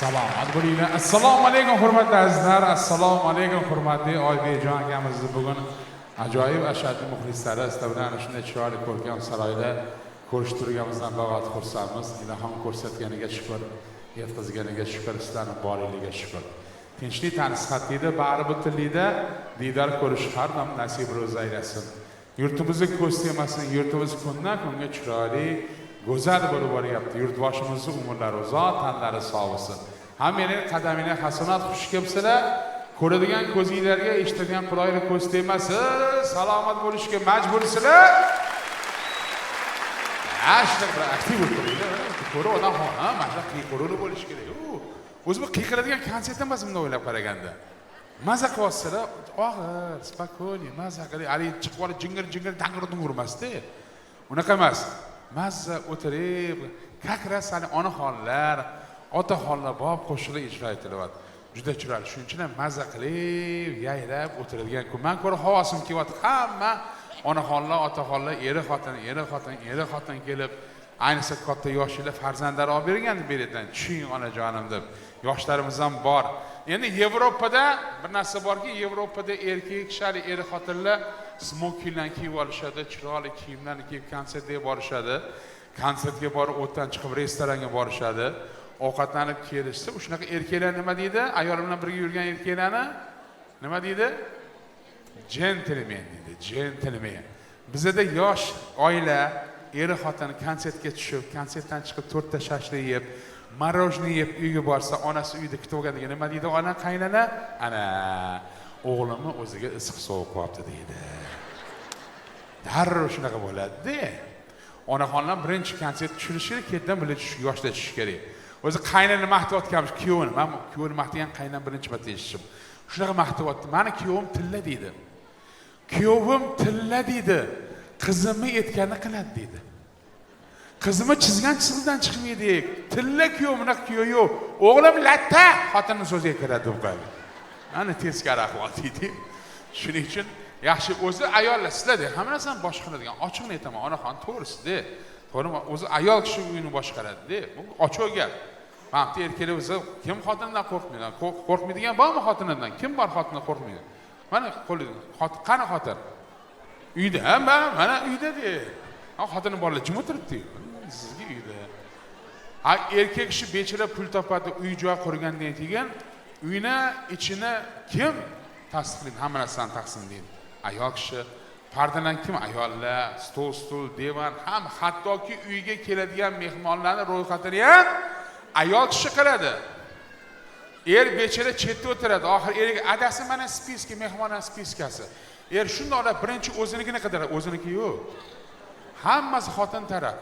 Salomat bo'linglar. Assalomu alaykum hurmatli azizlar. Assalomu alaykum hurmatli Oybekjon akamizni bugun ajoyib ashaddiy muxlislari sizlar bilan shunday chiroyli ko'rkam saroyda ko'rishib turganimizdan bag'at xursandmiz. Ilohim ko'rsatganiga shukr, yetkazganiga shukr, sizlarning borligiga shukr. Tinchlik tansihatlikda bari butunlikda diydor ko'rish har dam nasib ro'z aylasin. Yurtimizning ko'z temasini yurtimiz kundan kunga chiroyli go'zal bo'lib boryapti. Yurtboshimizning umrlari uzoq, tanlari sog' bo'lsin. Hammaning qadamini hasanat xush kelibsizlar. Ko'radigan ko'zingizlarga, eshitadigan quloqlar ko'z temasi, salomat bo'lishga majbursizlar. Ashta bir aktiv bo'linglar. Ko'rib odam ha, mana qiyiquruli bo'lish kerak. O'zi bu qiyiqiradigan konsert emas bunday o'ylab qaraganda. Maza qilasizlar, og'ir, spokойный, maza qilib, ali chiqib olib jingir dangir urmasdi. Unaqa emas. Mazza o'tirib, kakras hali onaxonlar, otaxonlar bor qo'shiqlar ijro etilyapti. Juda chiroyli. Shuning uchun ham mazza qilib, yayrab o'tiradigan kun. Men ko'ra havosim kelyapti. Hamma onaxonlar, otaxonlar, eri xotin kelib, ayniqsa katta yoshlar farzandlar olib bergan beradilar. Tushing onajonim deb. Yoshlarimiz ham bor. Endi Yevropada bir narsa borki, Yevropada erkak kishali eri xotinlar smokinglarni kiyib olishadi, chiroyli kiyimlarni kiyib konsertga borishadi. Konsertga borib, o'tdan chiqib restoranga borishadi. Ovqatlanib kelishsa, shunaqa erkaklar nima deydi? Ayol bilan birga yurgan erkaklarni nima deydi? Gentleman deydi, gentleman. Bizda yosh oila eri xotin konsertga tushib, konsertdan chiqib 4 ta shashlik yeb, marojniy yeb uyga borsa, onasi uyda kutib olganiga nima deydi? Ona qaynana, ana o'g'limni o'ziga issiq sovuq qo'yapti deydi. Darrov shunaqa bo'ladi-da. Onaxonlar birinchi konsert tushirishi ketdan bilan yoshda tushish kerak. O'zi qaynani maqtayotganmiz kuyovini. Men kuyovni maqtagan qaynam birinchi marta eshitdim. Shunaqa maqtayapti. Meni kuyovim tilla deydi. Kuyovim tilla deydi. Qizimni aytganini qiladi deydi. Qizimni chizgan chizgidan chiqmaydi. Tilla kuyov, bunaqa kuyov yo'q. O'g'lim latta, xotinning so'ziga kiradi deb qo'yadi. Ana teskari ahvol deydi. Shuning uchun yaxshi o'zi ayollar sizlarda hamma narsani boshqaradigan. Ochiqni aytaman, onaxon to'g'risida. To'g'rimi? O'zi ayol kishi uyini boshqaradi-da. Bu ochiq gap. Vaqti erkaklar o'zi kim xotindan qo'rqmaydi? Qo'rqmaydigan bormi xotinidan? Kim bor xotindan qo'rqmaydi? Mana qo'lida qani xotin? Uyda, mana uyda de. Xotining bolalar jim o'tiribdi. Sizga uyda. Erkak kishi bechara pul topadi, uy-joy qurgandan keyin uyni ichini kim tasdiqlaydi? Hamma narsani taqsim deydi. Ayol kishi pardadan kim? Ayollar, stol, divan, ham hattoki uyga keladigan mehmonlarning ro'yxatini ham ayol kishi qiladi. Bechara chetda o'tiradi. Oxir eriga adasi mana spiska, mehmonlar spiskasi. Shunday olib birinchi o'zinikini qidiradi, o'ziniki yo'q. Hammasi xotin taraf.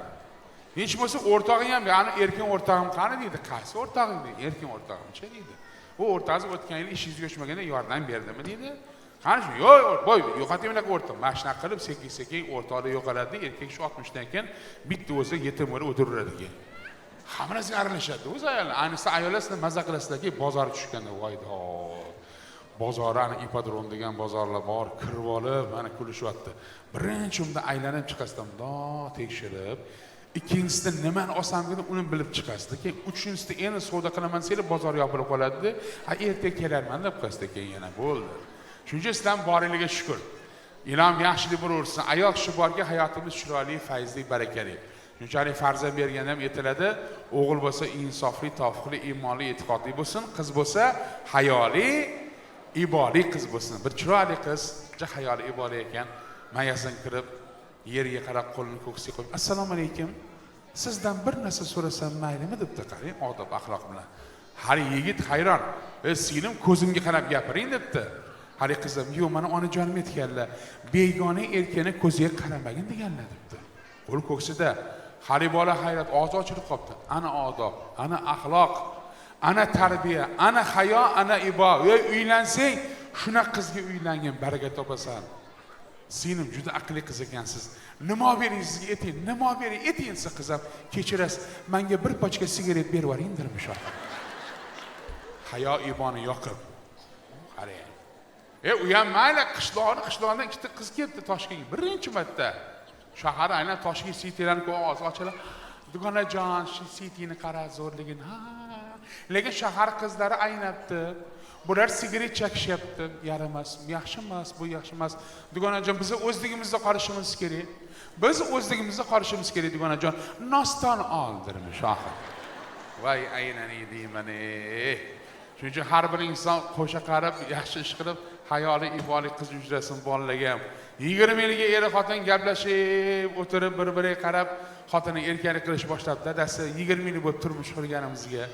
Hech bo'lsa o'rtog'ing ham, ya'ni erkin o'rtog'im qani deydi. Qaysi o'rtog'ing deydi? Erkin o'rtog'im-chi deydi. U o'rtog'ingiz o'tgan yil ishingiz yo'shmaganda yordam berdimi deydi. Qani shu, yo'q, yo'qoting bilan o'rtoq. Mashina qilib sekin o'rtoqda yo'qoladi. Erkak shu 60 dan keyin bitta o'zi yetim bo'lib o'tiradi. Hammasiga aralashadi. O'zi ayollar, ayniqsa ayollar sizlar maza qilasizlarki, bozor tushganda voydo. Bozorani ipodrom degan bozorlar bor, kirib olib, mana kulishyapti. Birinchi unda aylanib chiqasizlar, bundoq tekshirib, ikkinchisida nimani olsamgina uni bilib chiqasizlar. Keyin uchinchisida endi savdo qilaman desanglar bozor yopilib qoladi-da. Ertaga kelarman deb qo'yasizlar, keyin yana bo'ldi. Shuncha sizlar borligiga shukr. Ilohim yaxshilik bo'laversin. Ayol kishi borga hayotimiz chiroyli, fayzli, barakali. Shunchalik farzand bergan ham aytiladi. O'g'il bo'lsa insofli, tofiqli, iymonli, e'tiqodli bo'lsin, qiz bo'lsa hayoli, iboli qiz bo'lsin. Bir chiroyli qiz, juda hayoli, iboli ekan. Mayasini kirib, yerga qarab qo'lini ko'ksiga qo'yib, "Assalomu alaykum. Sizdan bir narsa so'rasam maylimi?" debdi. Qarang, odob, axloq bilan. Hali yigit hayron. "Singlim ko'zimga qarab gapiring" debdi. Hali qizim, "Yo'q, mana onajonim aytganlar, begona erkakni ko'ziga qaramagin deganlar" debdi. Qo'l ko'ksida hali bola hayrat, og'zi ochilib qopti. Ana odob, ana axloq, ana tarbiya, ana hayo, ana ibo. Uylansang, shuna qizga uylangin, baraka topasan. Singlim juda aqlli qiz ekansiz. Nima bering sizga ayting, nima bering ayting siz qizim. Kechirasiz, menga bir pochka sigaret berib yuboring dermish. Hayo iboni yoqib. Qarang. U ham mayli qishloqdan ikkita qiz keldi Toshkentga birinchi marta. Shahar aynan Toshkent sitilarni ovoz ochilib, "Dugonajon, shu sitini qara zo'rligini." Ha, Lekin shahar qizlari aynabdi. Bular sigaret chakishyapti. Yaramas, yaxshi emas, bu yaxshi emas. Dugonajon, biz o'zligimizda qolishimiz kerak. Biz o'zligimizda qolishimiz kerak, dugonajon. Noston oldirmish oxir. Voy aynani deyman. Shuning uchun har bir inson qo'sha qarab, yaxshi ish qilib, hayoli iboli qiz uchrasin bolalarga. 20 yilga er xotin gaplashib, o'tirib bir-biriga qarab, xotini erkalik qilish boshlab, dadasi 20 yil bo'lib turmush qurganimizga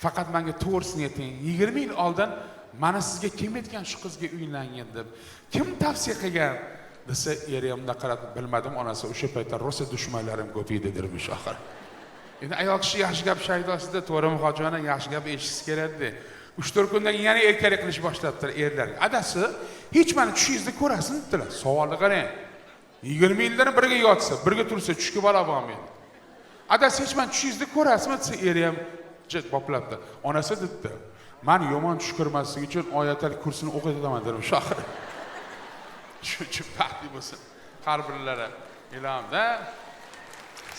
faqat menga to'g'risini ayting. 20 yil oldin mana sizga kim aytgan shu qizga uylangin deb? Kim tavsiya qilgan? Desa, eriyamda qarab bilmadim, onasi o'sha paytda rosa dushmanlarim ko'p edi dermish oxir. Endi ayol kishi yaxshi gap shaydosida, to'g'rimi hojona, yaxshi gap eshitish kerak-da. 3-4 kundan yana erkalik qilish boshlabdir erlar. Adasi, hech meni tushingizni ko'rasin dedilar. Savolni qarang. 20 yildan birga yotsa, birga tursa, tushga bola bo'lmaydi. Adasi, hech meni tushingizni ko'rasizmi desa, eri ham jid boplabdi. Onasi dedi, "Men yomon tush ko'rmaslik uchun oyatal kursini o'qitaman" dedim shoxir. Shuning baxtli bo'lsin. Har birlari ilomda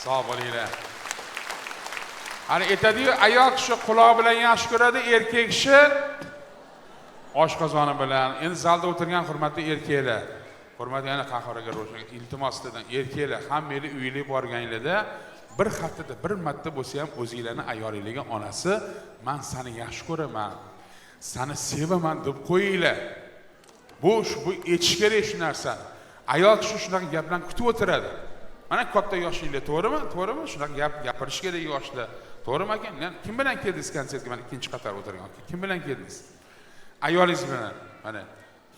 sog' bo'linglar. Hali aytadi-yu, ayol kishi quloq bilan yaxshi ko'radi, erkak kishi oshqozoni bilan. Endi zalda o'tirgan hurmatli erkaklar, hurmatli yana qahraga ro'shan iltimos dedim, erkaklar, hammanglar uyga borganinglarda bir haftada bir marta bo'lsa ham o'zingizlarning ayolingizga onasi, "Men seni yaxshi ko'raman, seni sevaman" deb qo'yinglar. Bu etish kerak shu narsa. Ayol kishi shunaqa gapdan kutib o'tiradi. Mana katta yoshinglar, to'g'rimi? To'g'rimi? Shunaqa gap gapirish kerak yoshlar. To'g'rimi aka? Kim bilan keldingiz konsertga? Mana ikkinchi qator o'tirgan aka. Kim bilan keldingiz? Ayolingiz bilan. Mana.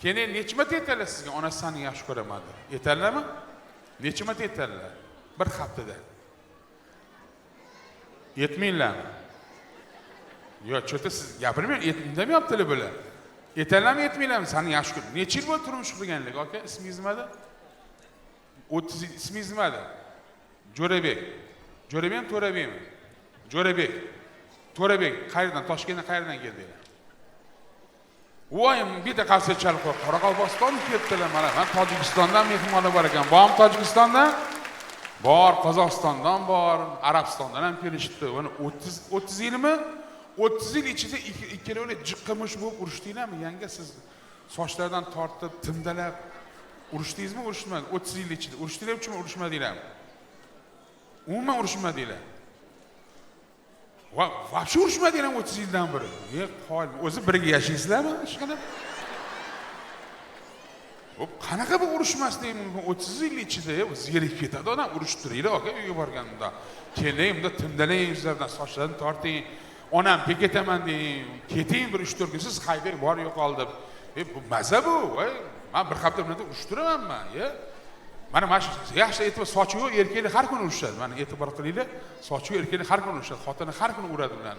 Keyin necha marta aytadilar sizga, onasi seni yaxshi ko'raman deb. Aytadilarmi? Necha marta aytadilar? Bir haftada. Yetminglarmi? Yo'q, cho'ta siz gapirmang, indamyaptilar bular. Aytadilarmi, yetminglarmi? Seni yaxshi ko'raman. Necha yil bo'ldi turmush qurganlik aka? Ismingiz nimada? 30 ismingiz nimada? Jo'rabek. Jo'rabekmi, To'rabekmi? Jo'rabek. To'rabek qayerdan? Toshkentdan qayerdan keldinglar? Voyim, bitta qarsha chalib qo'y. Qoraqalpog'iston ketdilar mana. Men Tojikistondan mehmonlar bor ekan. Bormi Tojikistondan? Bor, Qozog'istondan bor, Arabistondan ham kelishibdi. Mana 30 yilmi? 30 yil ichida ikkalanglar jiqqimish bo'lib urushdinglarmi? Yanga siz sochlardan tortib, timdalab urushdingizmi, urushmadingizmi? 30 yil ichida urushdinglarmi, chunki urushmadinglarmi? Umuman urushmadinglar. Va vobshe urushmadinglar 30 yildan beri. Qo'l, o'zi birga yashaysizlarmi? Ishqilib. Hop, qanaqa bir urushmaslik mumkin? 30 yil ichida zerikib ketadi odam, urushtiringlar aka uyga borganda. Keling, unda timdalang yuzlardan sochlarni torting. Onam beketaman deng, keting bir 3-4 kun siz Xayber bor yo'qol deb. Bu maza bu, voy. Men bir hafta bilan urushtiramanman, Mana yaxshi e'tibor sochi yo'q erkaklar har kuni urushadi. Mana e'tibor qilinglar, sochi yo'q erkaklar har kuni urushadi. Xotini har kuni uradi bilan.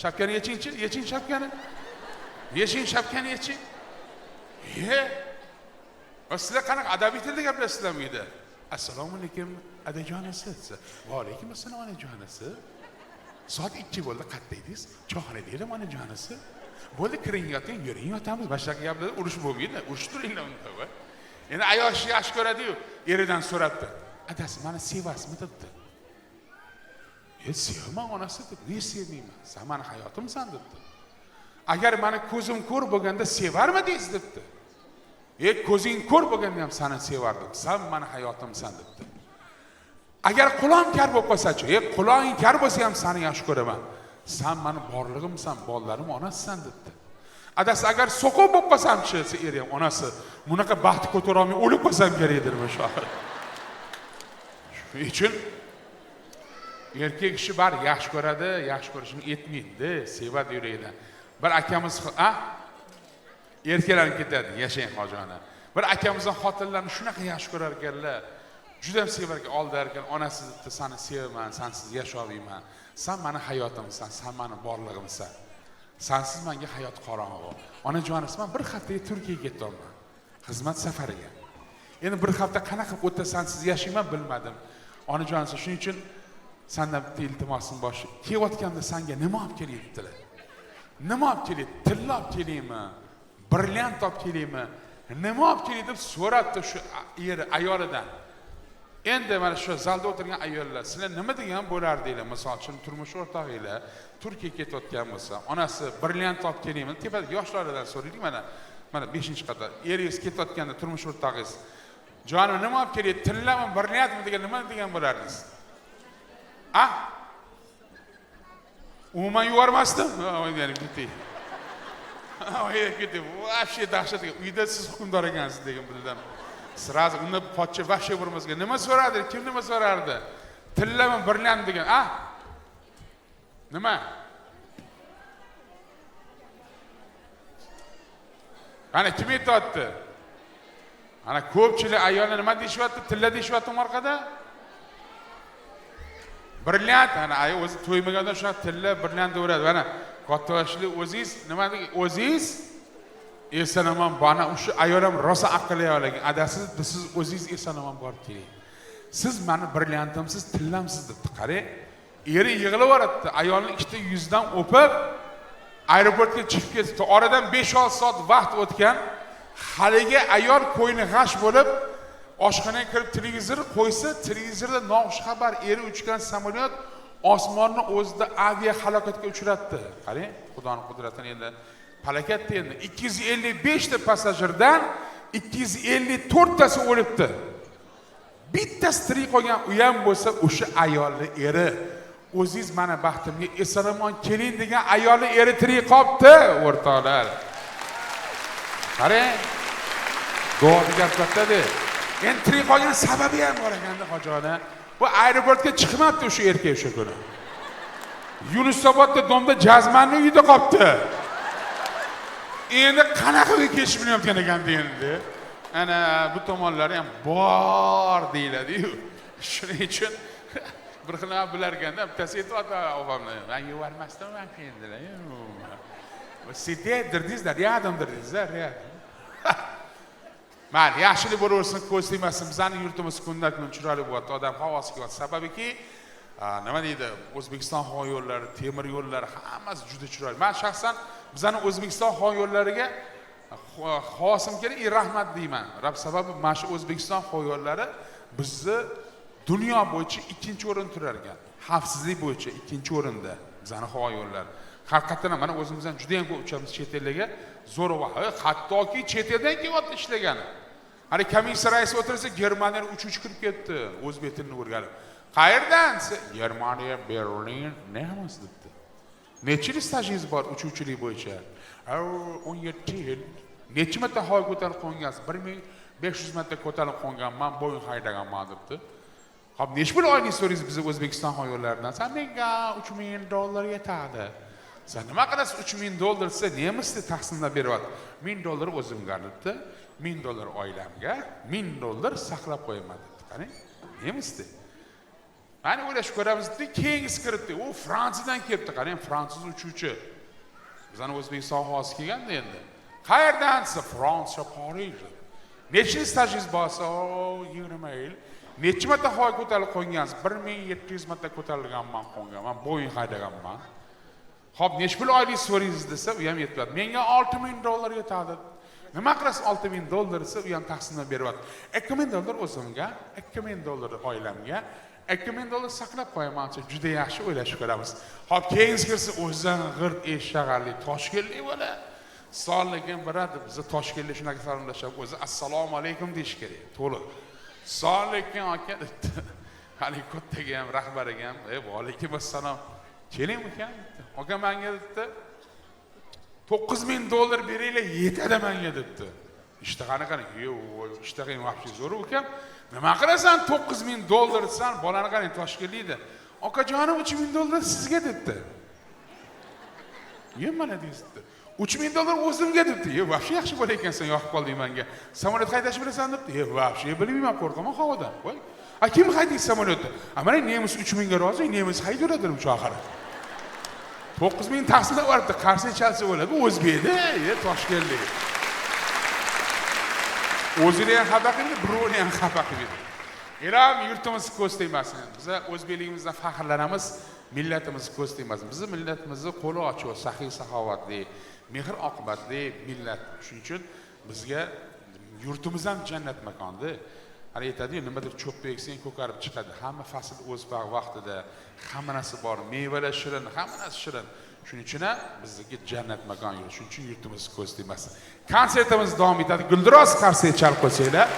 Shapkani yechingchi, yeching shapkani. Yeching shapkani yeching. Va sizlar qanaqa adabiy tilda gaplashasizlarmi uyda? Assalomu alaykum, adajonasi. Va alaykum assalom, adajonasi. Soat 2 bo'ldi, qayerdingiz? Choyxonadanglar, onajonasi. Bo'ldi, kiring yoting, yuring yotamiz. Boshqa gaplarda urush bo'lmaydi. Urishtiringlar unda. Endi ayol yaxshi ko'radi-yu, eridan so'rabdi. Adasi, meni sevasizmi debdi. Sevaman onasi deb. Ne sevmayman? Sen meni hayotimsan debdi. Agar meni ko'zim ko'r bo'lganda sevarmidingiz debdi. Ko'zing ko'r bo'lganda ham seni sevardim. Sen meni hayotimsan debdi. Agar quloqim kar bo'lib qolsa-chi, quloqing kar bo'lsa ham seni yaxshi ko'raman. Sen meni borlig'imsan, bolalarim onasisan debdi. Adasi, agar so'qov bo'lib qolsam-chi, eri ham onasi, bunaqa baxt ko'tara olmay o'lib qolsam kerak dermi shoir. Shuning uchun erkak kishi bar yaxshi ko'radi, yaxshi ko'rishini aytmaydi, sevadi yuraydi. Bir akamiz, erkaklar ketadi, yashang hojona. Bir akamizning xotinlarini shunaqa yaxshi ko'rar ekanlar. Juda ham sevar ekan, oldar ekan, onasi debdi, seni sevaman, sensiz yashayolmayman. Sen meni hayotimsan, sen meni borlig'imsan. Sensiz menga hayot qorong'u. Onajonisi, men bir haftaga Turkiyaga ketdim. Xizmat safariga. Endi bir hafta qanaqa o'tda sensiz yashayman bilmadim. Onajonisi, shuning uchun sendan bitta iltimosim bor. Kelayotganda senga nima olib kelyaptilar? Nima olib kelyapti? Tilla olib kelaymi? Brilliant olib kelaymi? Nima olib kelay deb so'rabdi shu eri ayolidan. Endi mana shu zalda o'tirgan ayollar, sizlar nima degan bo'lardinglar? Misol uchun turmush o'rtog'inglar Turkiyaga ketayotgan bo'lsa, onasi brilliant olib kelaymi? Tepada yoshlardan so'raylik mana 5-qator. Eringiz ketayotganda turmush o'rtog'ingiz, "Jonim, nima olib kelyapti? Tillami, brilliantmi?" degan nima degan bo'lardingiz? A? Umuman yubormasdim. O'ylanib ketdi. O'ylanib ketdi. Вообще dahshat. Uyda siz hukmdor ekansiz degan bildim. Sразу uni pochcha вообще bo'lmasga nima so'radi? Kim nima so'rardi? Tillami, brilliant degan. A? Nima? Ana kim aytayapti? Ana ko'pchilik ayollar nima deyishyapti? Tilla deyishyapti orqada. Brilliant, ana ay o'zi to'ymaganda shu tilla brilliant deyveradi. Mana katta yoshli o'zingiz nima deydi? O'zingiz esanaman bana o'sha ayol ham rosa aqlli ayol ekan. Adasiz siz o'zingiz esanaman borib keling. Siz meni brilliantimsiz, tillamsiz debdi. Qarang, eri yig'laveradi. Ayolni ikkita yuzdan o'pib aeroportga chiqib ketdi. Oradan 5-6 soat vaqt o'tgan. Haligi ayol ko'yni g'ash bo'lib oshxonaga kirib televizor qo'ysa, televizorda noxush xabar, eri uchgan samolyot osmonni o'zida avia halokatga uchratdi. Qarang, Xudoning qudratini endi falokatda endi 255 ta passajirdan 254 tasi o'libdi. Bittasi tirik qolgan u ham bo'lsa o'sha ayolning eri. O'zingiz mana baxtimga esaramon keling degan ayolning eri tirik qolibdi, o'rtoqlar. Qarang, duoga gapiradi. Endi tirik qolgan sababi ham bor ekanda hojona. Bu aeroportga chiqmabdi o'sha erkak o'sha kuni. Yunusobodda domda jazmanning uyida qolibdi. Endi qanaqa ketish bilmayotgan ekanda endi. Ana bu tomonlari ham bor deyiladi-yu. Shuning uchun bir xil bilar ekanda, bittasi aytadi og'amni, "Men yubormasdim, men keldilar." Sizdek dirdingizlar, rядом dirdingizlar, rядом. Mayli, yaxshilik bo'laversin, ko'z tegmasin. Bizning yurtimiz kundan-kun chiroyli bo'lyapti, odam havosi kelyapti. Sababiki, nima deydi, O'zbekiston havo yo'llari, temir yo'llari hammasi juda chiroyli. Men shaxsan bizning O'zbekiston havo yo'llariga xosim kelib, rahmat deyman. Sababi mana shu O'zbekiston havo yo'llari bizni dunyo bo'yicha 2-o'rin turar ekan. Xavfsizlik bo'yicha 2-o'rinda bizning havo yo'llari. Haqiqatan mana o'zimizdan juda ham ko'p uchamiz chet ellarga, zo'rg'a, hattoki chet eldan kelyapti ishlagan. Hani komissiya raisi o'tirsa, Germaniyaga uchuvchi kirib ketdi, o'zbek tilini o'rganib. Qayerdan? Germaniya, Berlin, neyimiz debdi. Necha yil stajingiz bor uchuvchilik bo'yicha? 17 yil. Necha marta havo ko'tarib qo'ngansiz? 1500 marta ko'tarib qo'nganman, bo'yin haydaganman debdi. Hop, necha pul oylik so'raysiz biz O'zbekiston havo yo'llaridan? Sen menga $3000 yetadi. Sen nima qilasiz $3000 desa, nemisni taqsimlab beryapti. $1000 o'zimga debdi. $1000 oilamga, $1000 saqlab qo'yaman debdi. Qarang, nemisni. Mana o'ylashib ko'ramizki, keyingisi kiribdi. U Fransiyadan kelibdi. Qarang, fransuz uchuvchi. Bizning O'zbekiston havosiga kelganda endi. Qayerdan desa, Fransiya, Parij. Necha stajingiz bo'lsa, 20 yil. Necha marta havo ko'tarib qo'ygansiz? 1700 marta ko'tarilganman qo'nganman, bo'yin haydaganman. Xo'p, necha pul oylik so'raysiz desa, u ham yetadi. Menga $6000 yetadi. Nima qilasiz $6000 desa, u ham taqsimlab beryapti. $2000 o'zimga, $2000 oilamga, $2000 saqlab qo'yamancha juda yaxshi o'ylashib ko'ramiz. Xo'p, keyingi kirsa o'zidan g'irt eshag'arli Toshkentlik bola. Sonligim biradi, biz Toshkentlik shunaqa salomlashib, o'zi assalomu alaykum deyish kerak. To'liq. Sonligim aka debdi. Hali kattaga ham, rahbariga ham, "Va alaykum assalom. Keling uka." Aka menga debdi, $9000 beraylik, yetadi menga debdi. Ishtahani qarang, ishtahing вообще zo'r ukam. Nima qilasan $9000 desan, bolani qarang Toshkentlikda. Okajonim $3000 sizga debdi. Mana deysiz. $3000 o'zimga debdi. Вообще yaxshi bo'lar ekansan, yoqib qolding menga. Samolyot haydashni bilasan debdi. Вообще bilmayman, qo'rqaman havodan. Voy. Kim haydaydi samolyotni? Mana nemis 3000 ga rozi, nemis haydaydi uchoqara. 9000 taqsimlab yuboribdi, qarshi chalsa bo'ladi. O'zbekda, Toshkentlik. O'zini ham xafa qildi, birovni ham xafa qildi. Eram yurtimiz ko'z tegmasin. Biz o'zbekligimizdan faxrlanamiz, millatimiz ko'z tegmasin. Bizni millatimizni qo'li ochiq, saxiy saxovatli, mehr oqibatli millat. Shuning uchun bizga yurtimiz ham jannat makonni. hali aytadiyu nimadir cho'pni eksang ko'karib chiqadi. Hamma fasl o'z vaqtida, hamma narsa bor, mevalar shirin, hamma narsa shirin. Shuning uchun bizga jannat makon yo'q. Shuning uchun yurtimiz ko'z tegmasin. Konsertimiz davom etadi. Guldiroz qarsiga chalib qo'ysanglar.